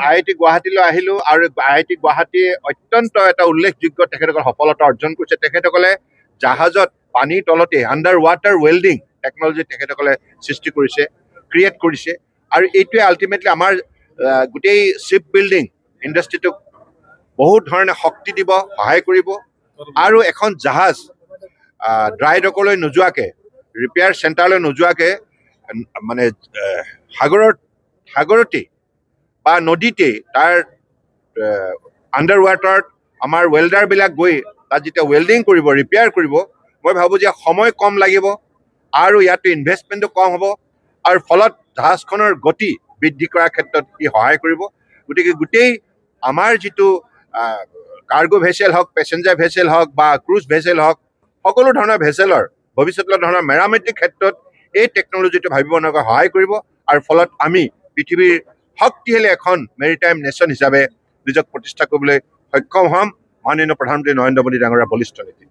IIT গুৱাহাটীলৈ আহিলো আৰু IIT গুৱাহাটী অত্যন্ত এটা উল্লেখযোগ্য তেখেতসকল সফলতা অৰ্জন কৰিছে তেখেতসকলে জাহাজত পানীৰ তলতে আণ্ডাৰ ৱাটাৰ ৱেল্ডিং টেকনলজি তেখেতসকলে সৃষ্টি কৰিছে ক্ৰিয়েট কৰিছে আৰু এইটোৱে আল্টিমেটলি আমাৰ গোটেই শ্বিপ বিল্ডিং ইণ্ডাষ্ট্ৰিটোক বহুত ধৰণে শক্তি দিব সহায় কৰিব আৰু এখন জাহাজ ড্ৰাই ডকলৈ নোযোৱাকে ৰিপেয়াৰ চেণ্টাৰলৈ নোযোৱাকে মানে সাগৰতে বা নদীতে তাৰ আণ্ডাৰ ৱাটাৰত আমাৰ ৱেল্ডাৰবিলাক গৈ তাত যেতিয়া ৱেল্ডিং কৰিব ৰিপেয়াৰ কৰিব মই ভাবোঁ যে সময় কম লাগিব আৰু ইয়াতে ইনভেষ্টমেণ্টটো কম হ'ব আৰু ফলত জাহাজখনৰ গতি বৃদ্ধি কৰাৰ ক্ষেত্ৰত ই সহায় কৰিব গতিকে গোটেই আমাৰ যিটো কাৰ্গো ভেছেল হওক পেছেঞ্জাৰ ভেছেল হওক বা ক্ৰুজ ভেছেল হওক সকলো ধৰণৰ ভেছেলৰ ভৱিষ্যতৰ ধৰণৰ মেৰামতিৰ ক্ষেত্ৰত এই টেকনলজিটো ভাবিব নগা সহায় কৰিব আৰু ফলত আমি পৃথিৱীৰ শক্তিশালী এখন মেৰিটাইম নেশ্যন হিচাপে নিজক প্ৰতিষ্ঠা কৰিবলৈ সক্ষম হ'ম মাননীয় প্ৰধানমন্ত্ৰী নৰেন্দ্ৰ মোদী ডাঙৰীয়াৰ বলিষ্ঠ নীতি